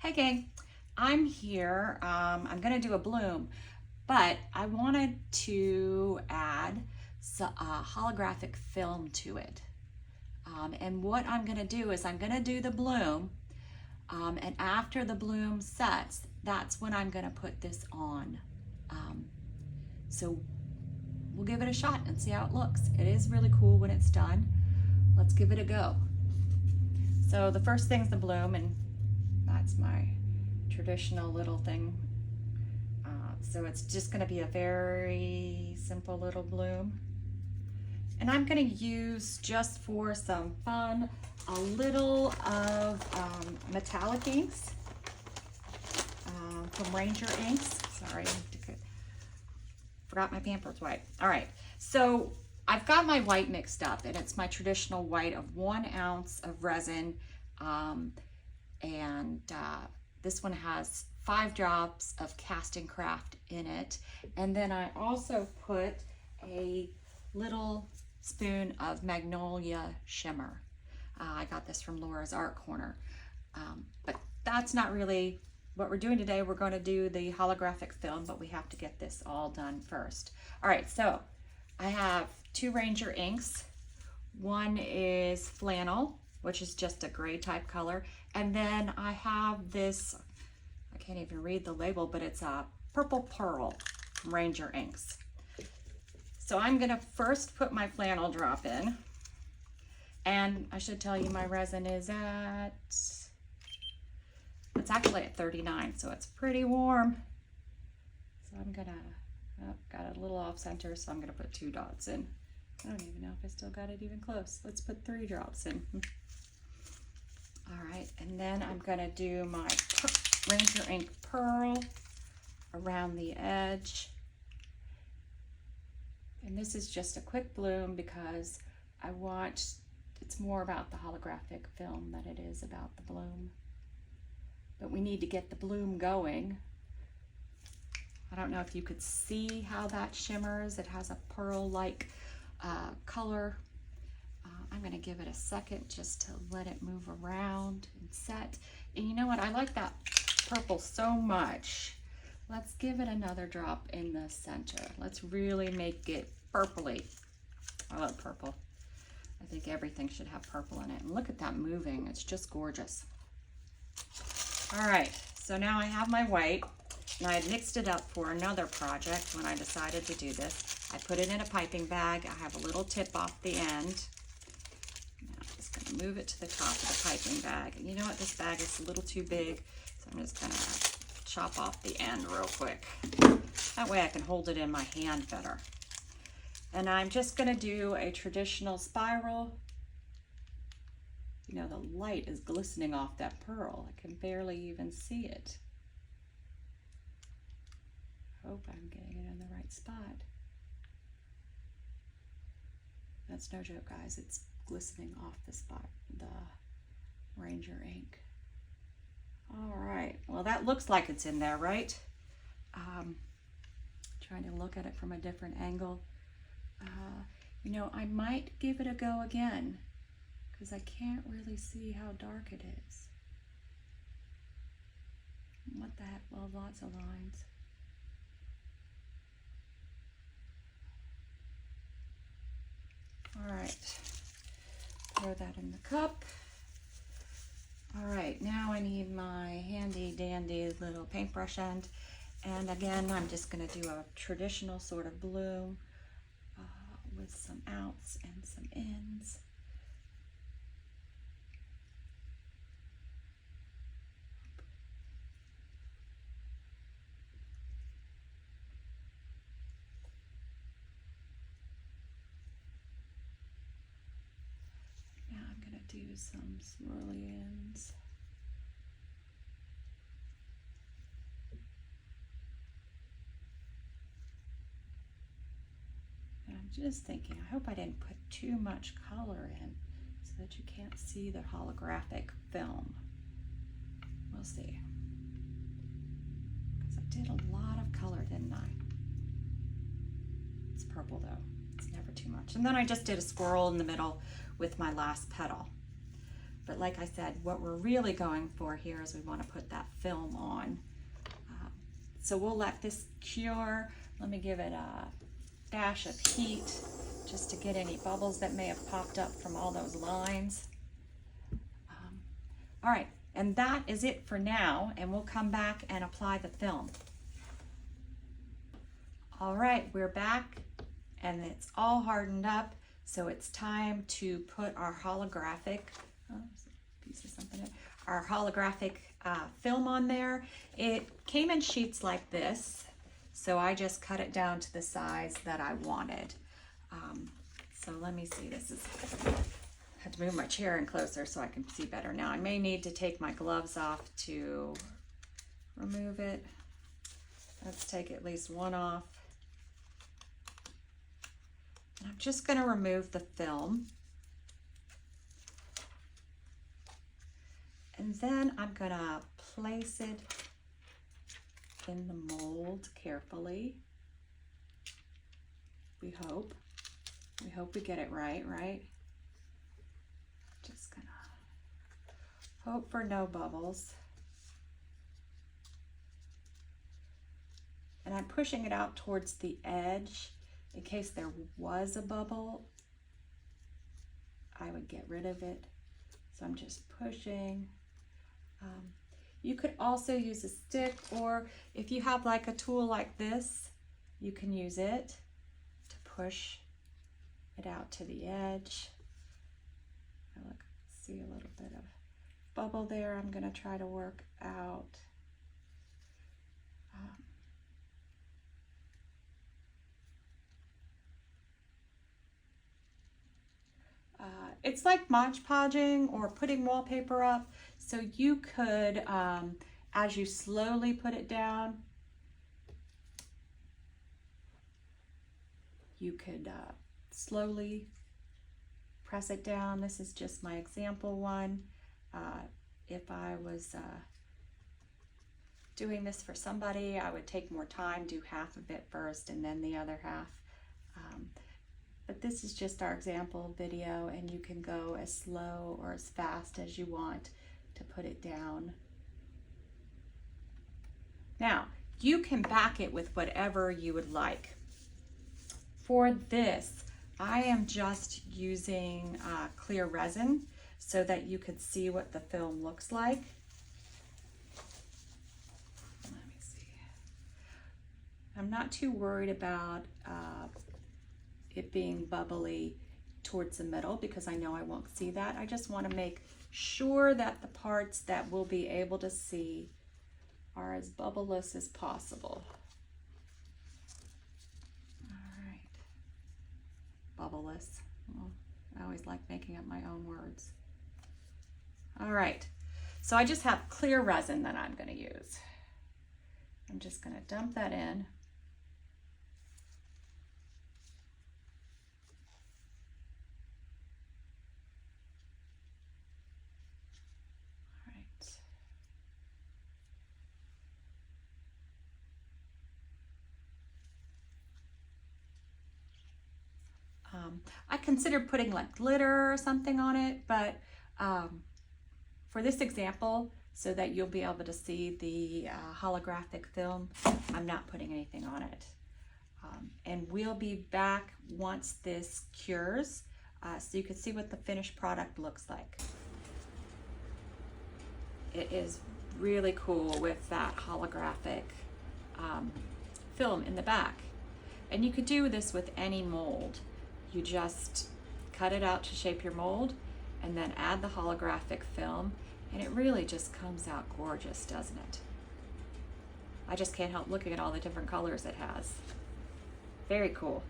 Hey gang, I'm here. I'm gonna do a bloom, but I wanted to add holographic film to it. And what I'm gonna do is I'm gonna do the bloom, and after the bloom sets, that's when I'm gonna put this on. So we'll give it a shot and see how it looks. It is really cool when it's done. Let's give it a go. So the first thing's the bloom, and that's my traditional little thing. So it's just going to be a very simple little bloom. And I'm going to use, just for some fun, a little of metallic inks from Ranger Inks. Sorry, forgot my Pampers white. All right, so I've got my white mixed up, and it's my traditional white of 1 ounce of resin. This one has 5 drops of Casting Craft in it. And then I also put a little spoon of Magnolia Shimmer. I got this from Laura's Art Corner. But that's not really what we're doing today. We're going to do the holographic film, but we have to get this all done first. All right, so I have 2 Ranger inks. One is flannel, which is just a gray type color. And then I have this, I can't even read the label, but it's a purple pearl from Ranger Inks. So I'm gonna first put my flannel drop in. And I should tell you my resin is it's actually at 39, so it's pretty warm. So I'm gonna, got it a little off center, so I'm gonna put 2 dots in. I don't even know if I still got it even close. Let's put 3 drops in. All right, and then I'm gonna do my Ranger Ink Pearl around the edge. And this is just a quick bloom because it's more about the holographic film than it is about the bloom. But we need to get the bloom going. I don't know if you could see how that shimmers. It has a pearl-like color. I'm gonna give it a second just to let it move around and set. And you know what? I like that purple so much. Let's give it another drop in the center. Let's really make it purpley. I love purple. I think everything should have purple in it. And look at that moving. It's just gorgeous. All right, so now I have my white. And I had mixed it up for another project when I decided to do this. I put it in a piping bag. I have a little tip off the end. Now I'm just gonna move it to the top of the piping bag. And you know what, this bag is a little too big, so I'm just gonna chop off the end real quick. That way I can hold it in my hand better. And I'm just gonna do a traditional spiral. You know, the light is glistening off that pearl. I can barely even see it. Hope I'm getting it in the right spot. That's no joke, guys. It's glistening off the spot, the Ranger ink. All right, well, that looks like it's in there, right? Trying to look at it from a different angle. You know, I might give it a go again because I can't really see how dark it is. What the heck? Well, lots of lines. All right, throw that in the cup. All right, now I need my handy dandy little paintbrush end. And again, I'm just gonna do a traditional sort of bloom with some outs and some ins. Do some swirly ends. And I'm just thinking, I hope I didn't put too much color in so that you can't see the holographic film. We'll see. Because I did a lot of color, didn't I? It's purple though. It's never too much. And then I just did a swirl in the middle with my last petal. But like I said, what we're really going for here is we want to put that film on. So we'll let this cure. Let me give it a dash of heat just to get any bubbles that may have popped up from all those lines. All right, and that is it for now, and we'll come back and apply the film. All right, we're back, and it's all hardened up, so it's time to put our holographic, our holographic film on there. It came in sheets like this, so I just cut it down to the size that I wanted. So let me see, I have to move my chair in closer so I can see better. Now I may need to take my gloves off to remove it. Let's take at least one off. And I'm just going to remove the film. And then I'm going to place it in the mold carefully. We hope we get it right? Just gonna hope for no bubbles. And I'm pushing it out towards the edge in case there was a bubble. I would get rid of it. So I'm just pushing. You could also use a stick, or if you have like a tool like this, you can use it to push it out to the edge. Look, see a little bit of bubble there. I'm going to try to work out. It's like Mod Podging or putting wallpaper up. So you could, as you slowly put it down, you could slowly press it down. This is just my example one. If I was doing this for somebody, I would take more time, do half of it first and then the other half. But this is just our example video, and you can go as slow or as fast as you want to put it down. Now, you can back it with whatever you would like. For this, I am just using clear resin so that you could see what the film looks like. Let me see. I'm not too worried about it being bubbly towards the middle because I know I won't see that. I just want to make sure that the parts that we'll be able to see are as bubbleless as possible. All right, bubbleless. Well, I always like making up my own words. All right, so I just have clear resin that I'm going to use. I'm just going to dump that in. I considered putting like glitter or something on it, but for this example, so that you'll be able to see the holographic film, I'm not putting anything on it. And we'll be back once this cures, so you can see what the finished product looks like. It is really cool with that holographic film in the back. And you could do this with any mold. You just cut it out to shape your mold and then add the holographic film, and it really just comes out gorgeous, doesn't it? I just can't help looking at all the different colors it has. Very cool.